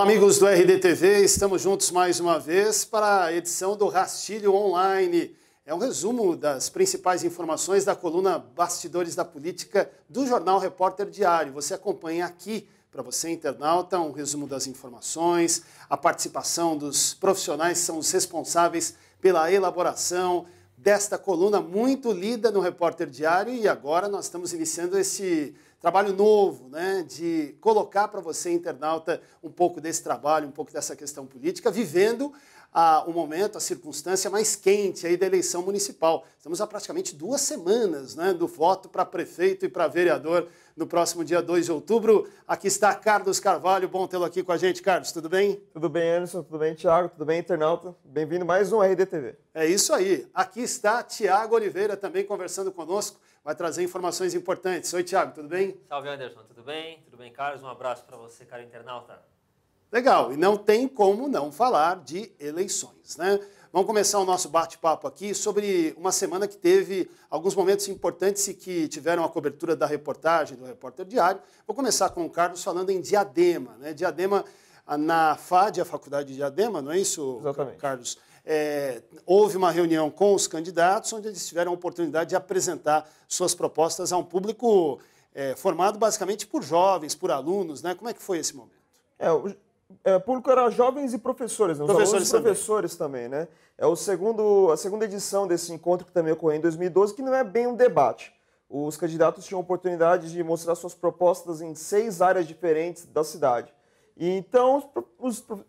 amigos do RDTV, estamos juntos mais uma vez para a edição do Rastilho Online. É um resumo das principais informações da coluna Bastidores da Política do jornal Repórter Diário. Você acompanha aqui, para você internauta, um resumo das informações, a participação dos profissionais que são os responsáveis pela elaboração desta coluna muito lida no Repórter Diário, e agora nós estamos iniciando esse trabalho novo, né, de colocar para você, internauta, um pouco desse trabalho, um pouco dessa questão política, vivendo o momento, a circunstância mais quente aí da eleição municipal. Estamos há praticamente 2 semanas, né, do voto para prefeito e para vereador no próximo dia 2 de outubro. Aqui está Carlos Carvalho, bom tê-lo aqui com a gente. Carlos, tudo bem? Tudo bem, Anderson, tudo bem, Thiago, tudo bem, internauta? Bem-vindo a mais um RDTV. É isso aí. Aqui está Tiago Oliveira também conversando conosco, vai trazer informações importantes. Oi, Tiago, tudo bem? Salve, Anderson, tudo bem? Tudo bem, Carlos? Um abraço para você, cara internauta. Legal, e não tem como não falar de eleições, né? Vamos começar o nosso bate-papo aqui sobre uma semana que teve alguns momentos importantes e que tiveram a cobertura da reportagem do Repórter Diário. Vou começar com o Carlos falando em Diadema, né? Diadema, na FAD, a Faculdade de Diadema, não é isso, Exatamente. Carlos? Houve uma reunião com os candidatos, onde eles tiveram a oportunidade de apresentar suas propostas a um público formado basicamente por jovens, por alunos, né? Como é que foi esse momento? O público era jovens e professores, né? Os alunos e professores também, né? É a segunda edição desse encontro, que também ocorreu em 2012, que não é bem um debate. Os candidatos tinham a oportunidade de mostrar suas propostas em 6 áreas diferentes da cidade. E então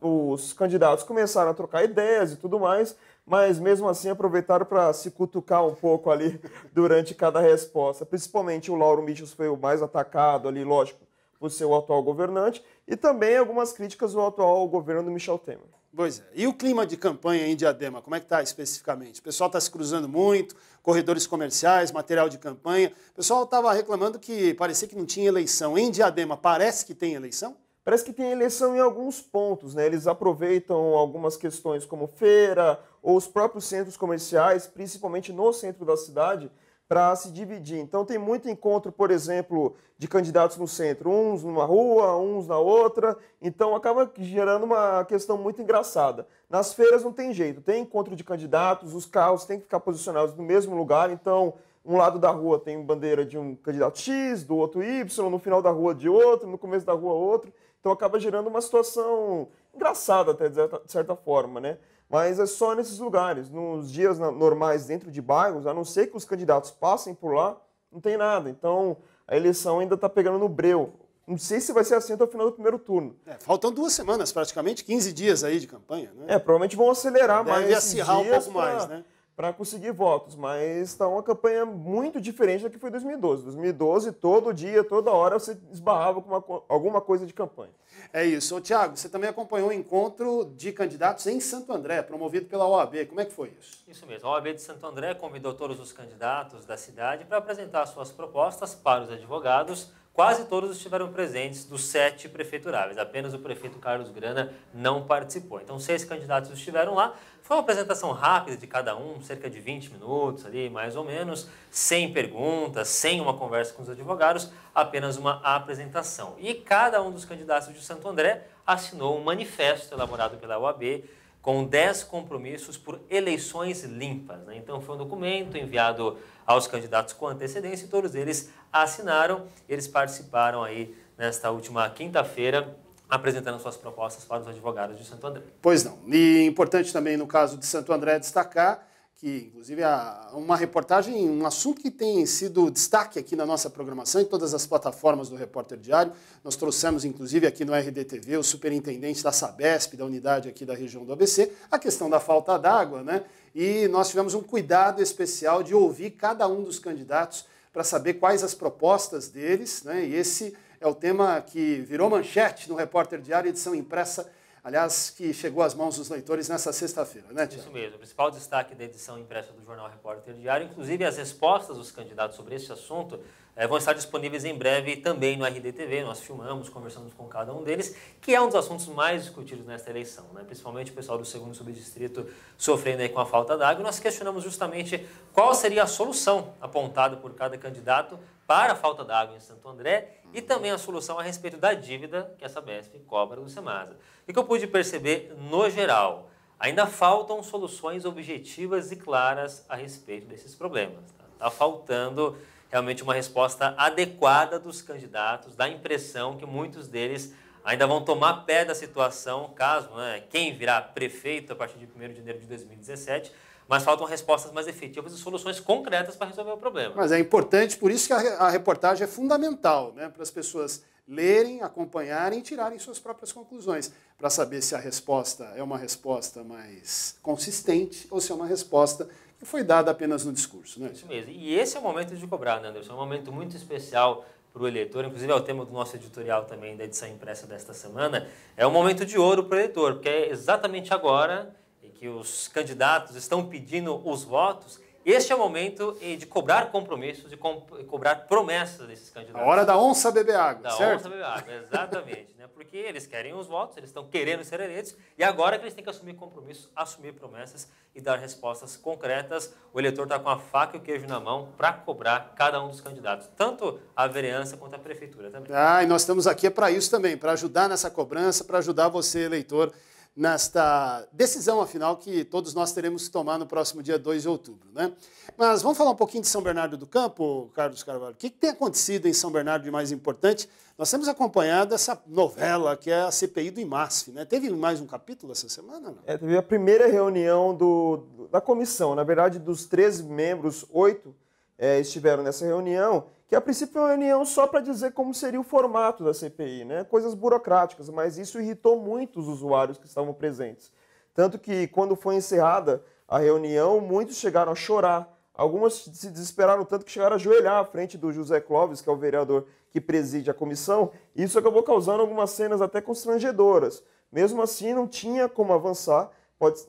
os candidatos começaram a trocar ideias e tudo mais, mas mesmo assim aproveitaram para se cutucar um pouco ali durante cada resposta. Principalmente o Lauro Michels foi o mais atacado ali, lógico, por ser o atual governante, e também algumas críticas ao atual governo do Michel Temer. Pois é. E o clima de campanha em Diadema, como é que está especificamente? O pessoal está se cruzando muito, corredores comerciais, material de campanha. O pessoal estava reclamando que parecia que não tinha eleição. Em Diadema, parece que tem eleição? Parece que tem eleição em alguns pontos, né? Eles aproveitam algumas questões como feira ou os próprios centros comerciais, principalmente no centro da cidade, para se dividir. Então tem muito encontro, por exemplo, de candidatos no centro, uns numa rua, uns na outra, então acaba gerando uma questão muito engraçada. Nas feiras não tem jeito, tem encontro de candidatos, os carros têm que ficar posicionados no mesmo lugar, então um lado da rua tem bandeira de um candidato X, do outro Y, no final da rua de outro, no começo da rua outro, então acaba gerando uma situação engraçada até, de certa forma, né? Mas é só nesses lugares. Nos dias normais dentro de bairros, a não ser que os candidatos passem por lá, não tem nada. Então, a eleição ainda está pegando no breu. Não sei se vai ser assim até o final do primeiro turno. Faltam 2 semanas, praticamente 15 dias aí de campanha, né? Provavelmente vão acelerar mais Deve acirrar um pouco mais, né? Para conseguir votos, mas está uma campanha muito diferente da que foi 2012. 2012, todo dia, toda hora, você esbarrava com alguma coisa de campanha. É isso. Ô, Tiago, você também acompanhou o encontro de candidatos em Santo André, promovido pela OAB. Como é que foi isso? Isso mesmo. A OAB de Santo André convidou todos os candidatos da cidade para apresentar suas propostas para os advogados. Quase todos estiveram presentes dos 7 prefeituráveis. Apenas o prefeito Carlos Grana não participou. Então, 6 candidatos estiveram lá. Foi uma apresentação rápida de cada um, cerca de 20 minutos ali, mais ou menos, sem perguntas, sem uma conversa com os advogados, apenas uma apresentação. E cada um dos candidatos de Santo André assinou um manifesto elaborado pela OAB com 10 compromissos por eleições limpas, né? Então foi um documento enviado aos candidatos com antecedência e todos eles assinaram. Eles participaram aí nesta última quinta-feira, apresentando suas propostas para os advogados de Santo André. Pois não. E importante também no caso de Santo André destacar que, inclusive, há uma reportagem, um assunto que tem sido destaque aqui na nossa programação, em todas as plataformas do Repórter Diário. Nós trouxemos, inclusive, aqui no RDTV, o superintendente da Sabesp, da unidade aqui da região do ABC, a questão da falta d'água, né? E nós tivemos um cuidado especial de ouvir cada um dos candidatos para saber quais as propostas deles, né? E esse é o tema que virou manchete no Repórter Diário, edição impressa, aliás, que chegou às mãos dos leitores nessa sexta-feira, né, Tiago? Isso mesmo. O principal destaque da edição impressa do jornal Repórter Diário, inclusive as respostas dos candidatos sobre esse assunto, vão estar disponíveis em breve também no RDTV. Nós filmamos, conversamos com cada um deles, que é um dos assuntos mais discutidos nesta eleição, né? Principalmente o pessoal do 2º subdistrito sofrendo aí com a falta d'água. Nós questionamos justamente qual seria a solução apontada por cada candidato para a falta d'água em Santo André e também a solução a respeito da dívida que a Sabesp cobra do Semasa. O que eu pude perceber no geral? Ainda faltam soluções objetivas e claras a respeito desses problemas. Está faltando realmente uma resposta adequada dos candidatos, dá a impressão que muitos deles ainda vão tomar pé da situação, caso, né, quem virá prefeito a partir de 1º de janeiro de 2017, mas faltam respostas mais efetivas e soluções concretas para resolver o problema. Mas é importante, por isso que a reportagem é fundamental, né, para as pessoas lerem, acompanharem e tirarem suas próprias conclusões, para saber se a resposta é uma resposta mais consistente ou se é uma resposta que foi dada apenas no discurso, né? Isso mesmo. E esse é o momento de cobrar, né, Anderson? É um momento muito especial para o eleitor, inclusive é o tema do nosso editorial também da edição impressa desta semana. É um momento de ouro para o eleitor, porque é exatamente agora em que os candidatos estão pedindo os votos. Este é o momento de cobrar compromissos, de cobrar promessas desses candidatos. A hora da onça beber água, certo? Da onça beber água, exatamente. Né? Porque eles querem os votos, eles estão querendo ser eleitos, e agora que eles têm que assumir compromissos, assumir promessas e dar respostas concretas. O eleitor está com a faca e o queijo na mão para cobrar cada um dos candidatos, tanto a vereança quanto a prefeitura também. E nós estamos aqui para isso também, para ajudar nessa cobrança, para ajudar você, eleitor, nesta decisão, afinal, que todos nós teremos que tomar no próximo dia 2 de outubro, né? Mas vamos falar um pouquinho de São Bernardo do Campo, Carlos Carvalho. O que tem acontecido em São Bernardo de mais importante? Nós temos acompanhado essa novela, que é a CPI do IMASF, né? Teve mais um capítulo essa semana, não? Teve a primeira reunião da comissão. Na verdade, dos 13 membros, 8 estiveram nessa reunião, que a princípio é uma reunião só para dizer como seria o formato da CPI, né? Coisas burocráticas, mas isso irritou muito os usuários que estavam presentes. Tanto que, quando foi encerrada a reunião, muitos chegaram a chorar. Algumas se desesperaram tanto que chegaram a ajoelhar à frente do José Clóvis, que é o vereador que preside a comissão. Isso acabou causando algumas cenas até constrangedoras. Mesmo assim, não tinha como avançar.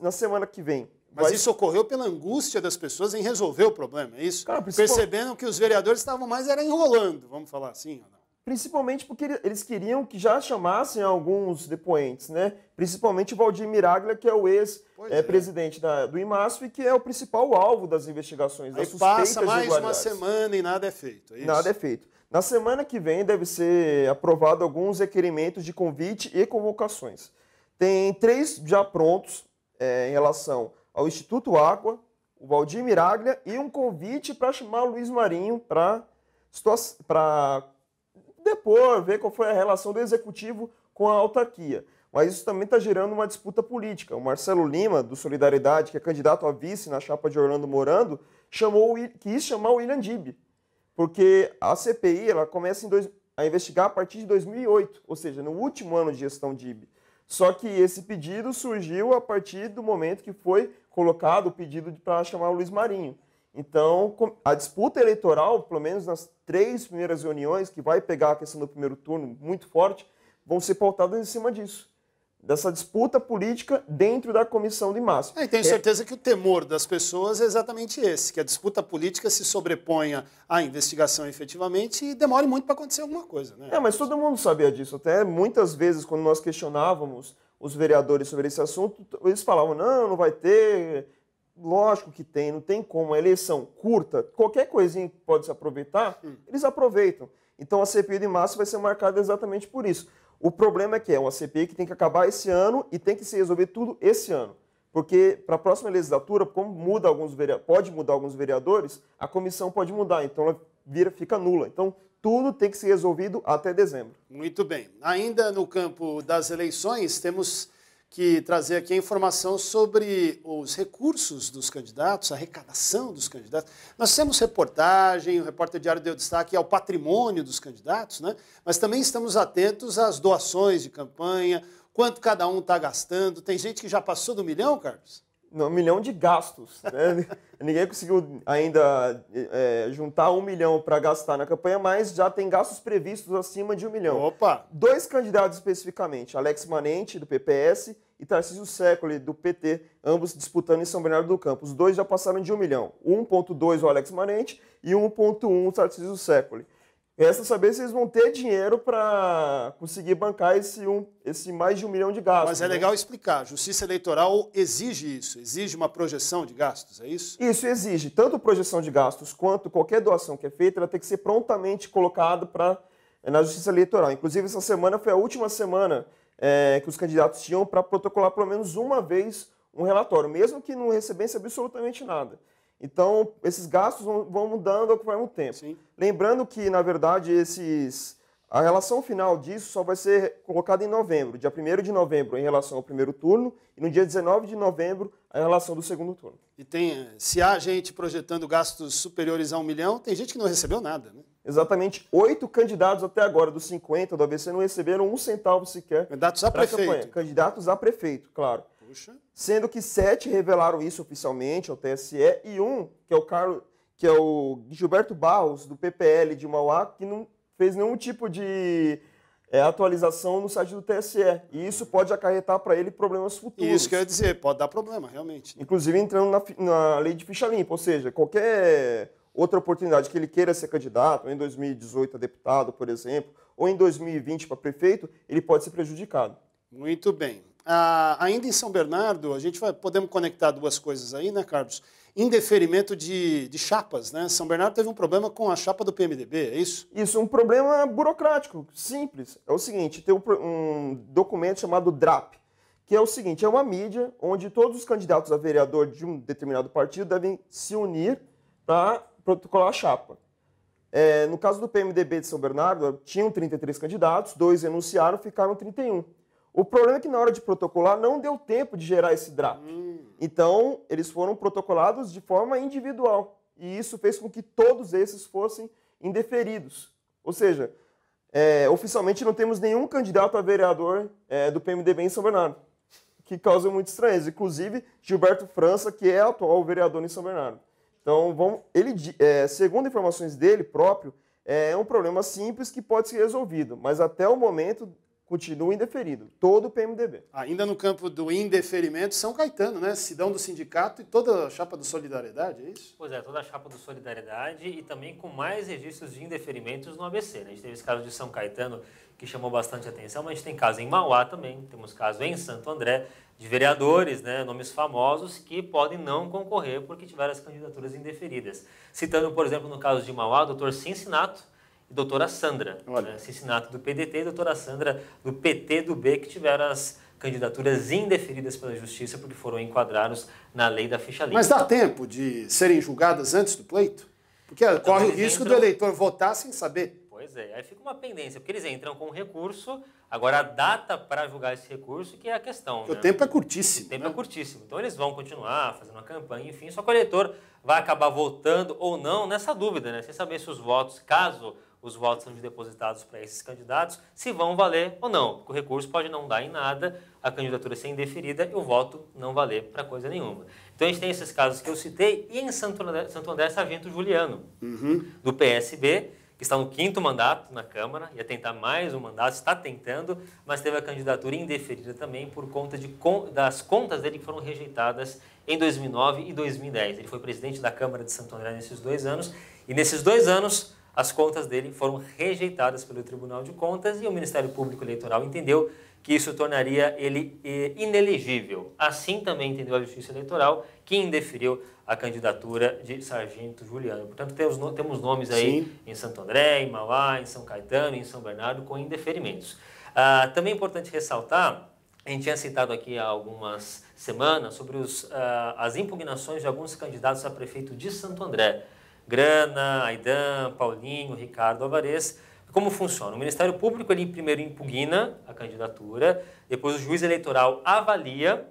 Na semana que vem. Mas isso ocorreu pela angústia das pessoas em resolver o problema, é isso? Cara, percebendo que os vereadores estavam mais enrolando, vamos falar assim ou não? Principalmente porque eles queriam que já chamassem alguns depoentes, né? Principalmente o Valdir Miraglia, que é o ex-presidente do IMASF, que é o principal alvo das investigações, das suspeitas de irregularidades. Passa mais uma semana e nada é feito, é isso? Nada é feito. Na semana que vem deve ser aprovado alguns requerimentos de convite e convocações. Tem 3 já prontos em relação ao Instituto Água, o Valdir Miraglia e um convite para chamar o Luiz Marinho para depor, ver qual foi a relação do Executivo com a autarquia. Mas isso também está gerando uma disputa política. O Marcelo Lima, do Solidariedade, que é candidato a vice na chapa de Orlando Morando, quis chamar o William Dibby, porque a CPI ela começa a investigar a partir de 2008, ou seja, no último ano de gestão Dibby. Só que esse pedido surgiu a partir do momento que foi colocado o pedido para chamar o Luiz Marinho. Então, a disputa eleitoral, pelo menos nas 3 primeiras reuniões, que vai pegar a questão do primeiro turno muito forte, vão ser pautadas em cima disso. Dessa disputa política dentro da comissão do IMASF. E tenho certeza que o temor das pessoas é exatamente esse, que a disputa política se sobreponha à investigação efetivamente e demore muito para acontecer alguma coisa, né? Mas todo mundo sabia disso. Até muitas vezes, quando nós questionávamos os vereadores sobre esse assunto, eles falavam, não vai ter, lógico que tem, não tem como, a eleição curta, qualquer coisinha que pode se aproveitar, eles aproveitam. Então a CPI do IMASF vai ser marcada exatamente por isso. O problema é que é uma CPI que tem que acabar esse ano e tem que se resolver tudo esse ano. Porque para a próxima legislatura, como pode mudar alguns vereadores, a comissão pode mudar, então ela fica nula. Então tudo tem que ser resolvido até dezembro. Muito bem. Ainda no campo das eleições, temos que trazer aqui a informação sobre os recursos dos candidatos, a arrecadação dos candidatos. Nós temos reportagem, o Repórter Diário deu destaque ao patrimônio dos candidatos, né? Mas também estamos atentos às doações de campanha, quanto cada um está gastando. Tem gente que já passou do 1 milhão, Carlos? Não, 1 milhão de gastos, né? Ninguém conseguiu ainda juntar 1 milhão para gastar na campanha, mas já tem gastos previstos acima de 1 milhão. Opa! 2 candidatos especificamente, Alex Manente, do PPS, e Tarcísio Séculi, do PT, ambos disputando em São Bernardo do Campo. Os 2 já passaram de 1 milhão. 1,2 o Alex Manente e 1,1 o Tarcísio Séculi. Resta saber se eles vão ter dinheiro para conseguir bancar esse mais de 1 milhão de gastos. Mas é legal explicar. A Justiça Eleitoral exige isso, exige uma projeção de gastos, é isso? Isso exige tanto projeção de gastos quanto qualquer doação que é feita, ela tem que ser prontamente colocada na Justiça Eleitoral. Inclusive, essa semana foi a última semana que os candidatos tinham para protocolar pelo menos uma vez um relatório, mesmo que não recebesse absolutamente nada. Então, esses gastos vão mudando conforme o tempo. Sim. Lembrando que, na verdade, a relação final disso só vai ser colocada em novembro, dia 1º de novembro em relação ao primeiro turno e no dia 19 de novembro em relação do segundo turno. E se há gente projetando gastos superiores a 1 milhão, tem gente que não recebeu nada, né? Exatamente 8 candidatos até agora, dos 50 do ABC, não receberam 1 centavo sequer. Candidatos a prefeito. Candidatos a prefeito, claro. Puxa. Sendo que 7 revelaram isso oficialmente ao TSE e um, que é o Gilberto Barros, do PPL de Mauá, que não fez nenhum tipo de atualização no site do TSE. E isso pode acarretar para ele problemas futuros. Isso que eu ia dizer, pode dar problema, realmente. Inclusive entrando na lei de ficha limpa, ou seja, qualquer outra oportunidade que ele queira ser candidato, ou em 2018 a deputado, por exemplo, ou em 2020 para prefeito, ele pode ser prejudicado. Muito bem. Ainda em São Bernardo, podemos conectar duas coisas aí, né, Carlos? Indeferimento de chapas, né? São Bernardo teve um problema com a chapa do PMDB, é isso? Isso, um problema burocrático, simples. É o seguinte, tem um documento chamado DRAP, que é o seguinte, é uma mídia onde todos os candidatos a vereador de um determinado partido devem se unir para protocolar a chapa. No caso do PMDB de São Bernardo, tinham 33 candidatos, 2 renunciaram, ficaram 31. O problema é que na hora de protocolar não deu tempo de gerar esse DRAP. Então, eles foram protocolados de forma individual. E isso fez com que todos esses fossem indeferidos. Ou seja, oficialmente não temos nenhum candidato a vereador do PMDB em São Bernardo, que causa muito estranheza. Inclusive, Gilberto França, que é atual vereador em São Bernardo. Então, segundo informações dele próprio, é um problema simples que pode ser resolvido, mas até o momento continua indeferido, todo o PMDB. Ainda no campo do indeferimento, São Caetano, né? Sidão do sindicato e toda a chapa do Solidariedade, é isso? Pois é, toda a chapa do Solidariedade e também com mais registros de indeferimentos no ABC, né? A gente teve esse caso de São Caetano, que chamou bastante atenção, mas a gente tem caso em Mauá também, temos caso em Santo André, de vereadores, né, nomes famosos, que podem não concorrer porque tiveram as candidaturas indeferidas. Citando, por exemplo, no caso de Mauá, o doutor Cincinato e doutora Sandra, né, Cincinato do PDT e doutora Sandra do PT do B, que tiveram as candidaturas indeferidas pela Justiça porque foram enquadrados na lei da ficha limpa. Mas dá tempo de serem julgadas antes do pleito? Porque corre o risco do eleitor votar sem saber. Pois é, aí fica uma pendência, porque eles entram com recurso, agora a data para julgar esse recurso que é a questão. Porque o tempo é curtíssimo. O tempo é curtíssimo, então eles vão continuar fazendo uma campanha, enfim, só que o eleitor vai acabar votando ou não nessa dúvida, né? Sem saber se os votos, caso os votos sejam depositados para esses candidatos, se vão valer ou não, porque o recurso pode não dar em nada, a candidatura ser indeferida e o voto não valer para coisa nenhuma. Então a gente tem esses casos que eu citei, e em Santo André Sargento Juliano, do PSB, que está no 5º mandato na Câmara, ia tentar mais um mandato, está tentando, mas teve a candidatura indeferida também por conta das contas dele que foram rejeitadas em 2009 e 2010. Ele foi presidente da Câmara de Santo André nesses 2 anos, e nesses 2 anos as contas dele foram rejeitadas pelo Tribunal de Contas e o Ministério Público Eleitoral entendeu que isso tornaria ele inelegível. Assim também entendeu a Justiça Eleitoral, que indeferiu a candidatura de Sargento Juliano. Portanto, temos nomes aí Sim. em Santo André, em Mauá, em São Caetano, em São Bernardo, com indeferimentos. Também é importante ressaltar, a gente tinha citado aqui há algumas semanas, sobre as impugnações de alguns candidatos a prefeito de Santo André. Grana, Aidan, Paulinho, Ricardo Alvarez. Como funciona? O Ministério Público ele primeiro impugna a candidatura, depois o juiz eleitoral avalia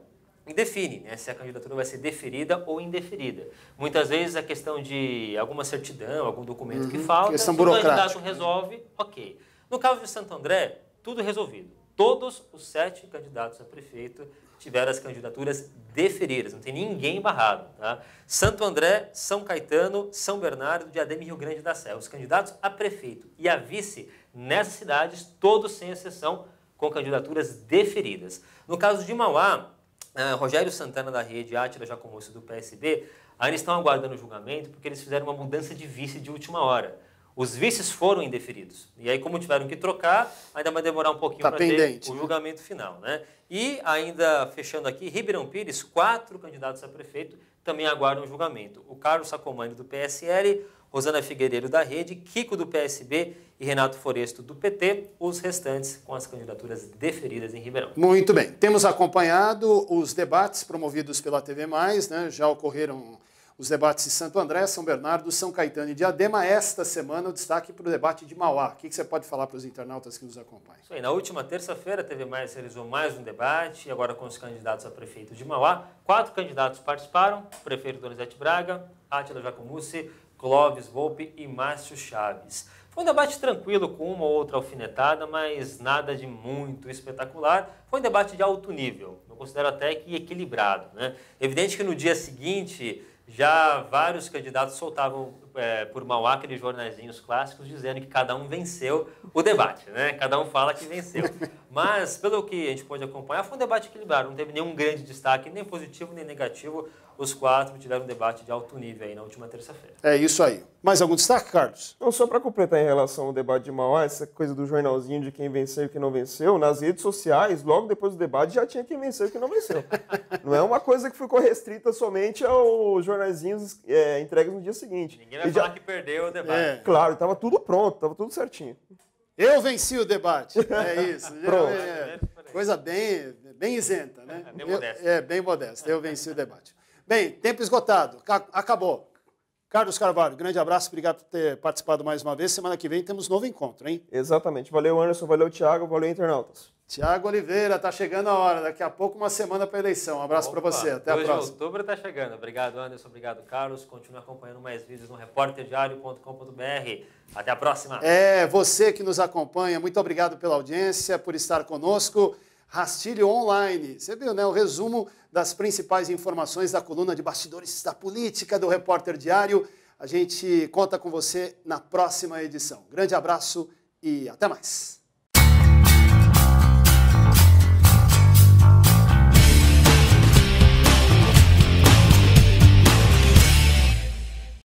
e define, né, se a candidatura vai ser deferida ou indeferida. Muitas vezes a questão de alguma certidão, algum documento que falta, se o candidato resolve, ok. No caso de Santo André, tudo resolvido. Todos os 7 candidatos a prefeito tiveram as candidaturas deferidas, não tem ninguém barrado. Tá? Santo André, São Caetano, São Bernardo, Diadema e Rio Grande da Serra. Os candidatos a prefeito e a vice nessas cidades, todos sem exceção, com candidaturas deferidas. No caso de Mauá, Rogério Santana da Rede, Átila Jacomosso do PSB, ainda estão aguardando o julgamento porque eles fizeram uma mudança de vice de última hora. Os vices foram indeferidos. E aí, como tiveram que trocar, ainda vai demorar um pouquinho para ter o julgamento final, né? E ainda fechando aqui, Ribeirão Pires, 4 candidatos a prefeito também aguardam o julgamento. O Carlos Sacomani, do PSL, Rosana Figueiredo, da Rede, Kiko, do PSB e Renato Foresto, do PT, os restantes com as candidaturas deferidas em Ribeirão. Muito bem. Temos acompanhado os debates promovidos pela TV+, né? Já ocorreram os debates de Santo André, São Bernardo, São Caetano e Diadema. Esta semana o destaque para o debate de Mauá. O que você pode falar para os internautas que nos acompanham? Isso aí, na última terça-feira a TV+ realizou mais um debate, agora com os candidatos a prefeito de Mauá. 4 candidatos participaram, o prefeito Donizete Braga, Átila Jacomussi, Clóvis Volpe e Márcio Chaves. Foi um debate tranquilo, com uma ou outra alfinetada, mas nada de muito espetacular. Foi um debate de alto nível, eu considero até que equilibrado, né? Evidente que no dia seguinte já vários candidatos soltavam por Mauá aqueles jornaizinhos clássicos dizendo que cada um venceu o debate, né? Cada um fala que venceu. Mas, pelo que a gente pôde acompanhar, foi um debate equilibrado, não teve nenhum grande destaque, nem positivo nem negativo. Os 4 tiveram um debate de alto nível aí na última terça-feira. É isso aí. Mais algum destaque, Carlos? Não, só para completar em relação ao debate de Mauá, essa coisa do jornalzinho de quem venceu e quem não venceu, nas redes sociais, logo depois do debate, já tinha quem venceu e quem não venceu. Não é uma coisa que ficou restrita somente aos jornalzinhos entregues no dia seguinte. Ninguém vai falar que perdeu o debate. Claro, estava tudo pronto, estava tudo certinho. Eu venci o debate. É isso. Pronto. Coisa bem isenta, né? Bem modesta. Bem modesta. Eu venci o debate. Bem, tempo esgotado. Acabou. Carlos Carvalho, grande abraço. Obrigado por ter participado mais uma vez. Semana que vem temos novo encontro, hein? Exatamente. Valeu, Anderson. Valeu, Thiago. Valeu, internautas. Tiago Oliveira, tá chegando a hora. Daqui a pouco uma semana para a eleição. Um abraço para você. Até a próxima. 2 de outubro está chegando. Obrigado, Anderson. Obrigado, Carlos. Continue acompanhando mais vídeos no repórterdiario.com.br. Até a próxima. Você que nos acompanha, muito obrigado pela audiência, por estar conosco. Rastilho Online. Você viu, né? O resumo das principais informações da coluna de bastidores da política do Repórter Diário. A gente conta com você na próxima edição. Grande abraço e até mais.